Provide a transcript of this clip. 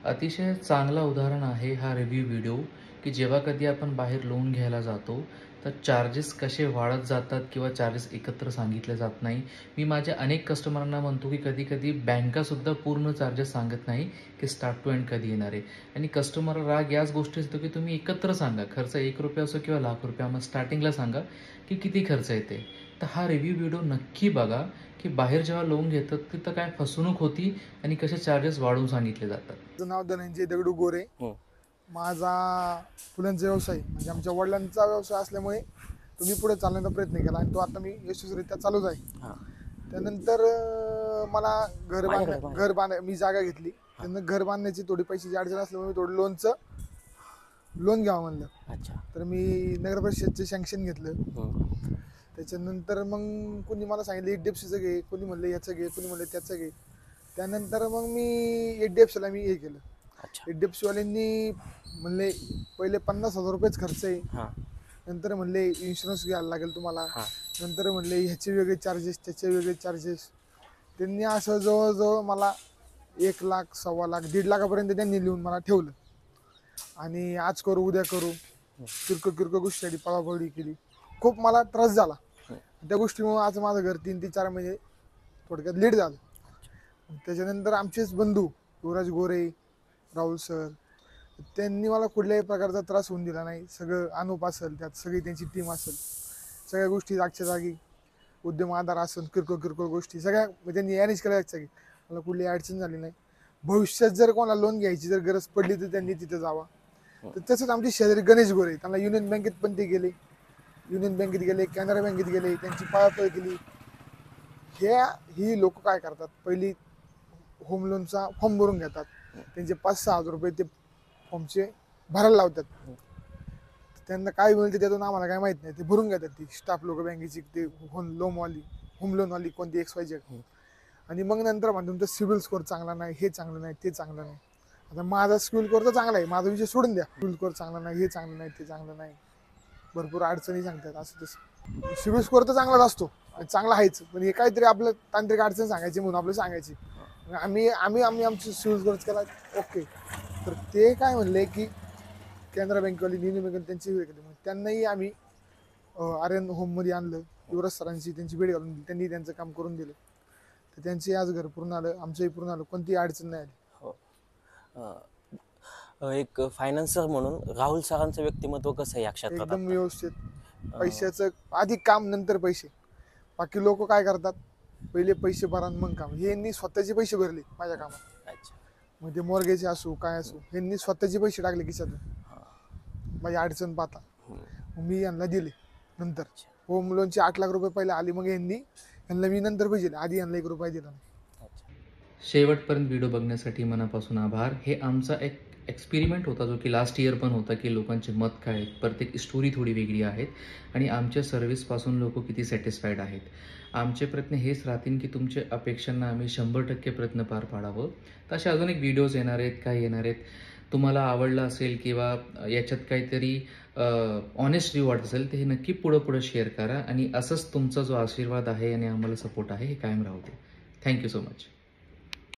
अतिशय चांगला उदाहरण आहे हा रिव्ह्यू व्हिडिओ की जेव्हा कधी आपण बाहेर लोन घ्यायला जातो तर चार्जेस कसे वाढत जातात किंवा चार्जेस एकत्र सांगितले जात नाही। मी माझ्या अनेक कस्टमरांना म्हणतो की कधी कधी बँकासुद्धा पूर्ण चार्जेस सांगत नाही की स्टार्ट टू एंड कधी येणार आहे आणि कस्टमर राग याच गोष्टी असतो की तुम्ही एकत्र सांगा, खर्च 1 रुपया असो किंवा लाख रुपये, मग स्टार्टिंगला सांगा की किती खर्च येते। तर हा रिव्ह्यू व्हिडिओ नक्की बघा की बाहेर जेव्हा लोन घेतात तिथं काय फसवणूक होती आणि कसे चार्जेस वाढवून सांगितले जातात। माझं नाव धनंजय दगडू गोरे। माझा फुलांचा व्यवसाय म्हणजे आमच्या वडिलांचा व्यवसाय असल्यामुळे तो मी पुढे चालण्याचा प्रयत्न केला आणि तो आता मी यशस्वीरित्या चालूच आहे। त्यानंतर मला घर मी जागा घेतली, त्यानंतर घर बांधण्याची थोडी पैशाची अडचण असल्यामुळे मी थोडं लोन घ्यावं म्हणलं। तर मी नगर परिषदचे सँक्शन घेतलं। त्याच्यानंतर मग कोणी मला सांगितलं HDFCचं घे, कोणी म्हणलं याचं घे, कोणी म्हणलं त्याचं घे। त्यानंतर मग मी HDFCला हे केलं। HDFC वाल्यांनी म्हणले पहिले 50,000 रुपयेच खर्च आहे, नंतर म्हणले इन्शुरन्स घ्यायला लागेल तुम्हाला, नंतर म्हणले ह्याचे वेगळे चार्जेस त्याचे वेगळे चार्जेस। त्यांनी असं जवळजवळ मला 1 लाख, 1.25 लाख, 1.5 लाखापर्यंत त्यांनी लिहून मला ठेवलं आणि आज करू उद्या करू किरकोळ गोष्टीसाठी पळापळी केली। खूप मला त्रास झाला त्या गोष्टीमुळे। आज माझं घर 3 ते 4 महिने थोडक्यात लेट झालं। त्याच्यानंतर आमचेच बंधू युवराज गोरे, राहुल सर, त्यांनी मला कुठल्याही प्रकारचा त्रास होऊन दिला नाही। सगळं अनुप असेल, त्यात सगळी त्यांची टीम असेल, सगळ्या गोष्टी जागच्या जागी, उद्यम आधार असेल, किरकोळ गोष्टी सगळ्या त्यांनी मॅनेज केल्या जागी। मला कुठलीही अडचण झाली नाही। भविष्यात जर कोणाला लोन घ्यायची जर गरज पडली तर त्यांनी तिथे जावा। तर तसंच आमचे शेजारी गणेश गोरे, त्यांना युनियन बँकेत पण ते गेले, युनियन बँकेत गेले, कॅनरा बँकेत गेले, त्यांची पळापळ केली। ही लोक काय करतात, पहिली होम लोनचा फॉर्म भरून घेतात, त्यांचे 5-6 हजार रुपये ते फॉर्मचे भरायला लावतात। त्यांना काय मिळते त्यातून आम्हाला काय माहित नाही, ते भरून घेतात ती स्टाफ लोक बँकेची, ते होम लोनवाली कोणती XYZ। आणि मग नंतर म्हणतो तुमचा सिबिल स्कोअर चांगला नाही, हे चांगलं नाही, ते चांगलं नाही। आता माझा सिबिल स्कोअर तर चांगला आहे, माझा विषय सोडून द्या। सिबिल स्कोअर चांगला नाही, हे चांगलं नाही, ते चांगलं नाही, भरपूर अडचणी सांगतात असं तसं। सिबिल स्कोअर तर चांगलाच असतो, चांगला आहेच, पण हे काहीतरी आपलं तांत्रिक अडचण सांगायची म्हणून आपलं सांगायची। आम्ही आमचं सिबिल स्कोअर केला ओके। तर ते काय म्हणले की कॅनरा बँकवाली, युनियन बँक त्यांची वेळ केली, त्यांनाही आम्ही आर्यन होममध्ये आणलं। युवराज सरांची त्यांची भेट घालून दिली, त्यांनी त्यांचं काम करून दिलं। तर त्यांचे आज घर पूर्ण आलं, आमचंही पूर्ण आलं, कोणतीही अडचण नाही आली। एक फायनान्सर म्हणून राहुल सरांचं व्यक्तिमत्व कसं आहे या क्षेत्रात? एकदम व्यवस्थित, पैशाचं आधी काम नंतर पैसे। बाकी लोक काय करतात, पहिले पैसे भरा मग काम। यांनी स्वतःचे पैसे भरले माझ्या कामात, मग ते मॉर्गेज असो काय असो, यांनी स्वतःचे पैसे टाकले खिशातून माझी अडचण पाहता। मी यांना दिले। नंतर होम लोनचे 8 लाख रुपये पहिले आले, मग यांना मी नंतर पैसे दिले, आधी यांना 1 रुपया दिला नाही। शेवटपर्यंत व्हिडिओ बघण्यासाठी मनापासून आभार। हे आमचा एक एक्सपेरिमेंट होता जो की लास्ट इयर पण होता की लोकांचे मत काय आहेत, प्रत्येक स्टोरी थोडी वेगळी आहेत आणि आमच्या सर्व्हिसपासून लोक किती सॅटिस्फाईड आहेत। आमचे प्रयत्न हेच राहतील की तुमच्या अपेक्षांना आम्ही 100% प्रयत्न पार पाडावं। तर असे अजून एक व्हिडिओज येणार आहेत, काय येणार आहेत, तुम्हाला आवडलं असेल किंवा याच्यात काहीतरी ऑनेस्ट रिव्ह्यू वाटत असेल तर हे नक्की पुढं शेअर करा आणि असंच तुमचा जो आशीर्वाद आहे आणि आम्हाला सपोर्ट आहे हे कायम राहू दे। Thank you so much.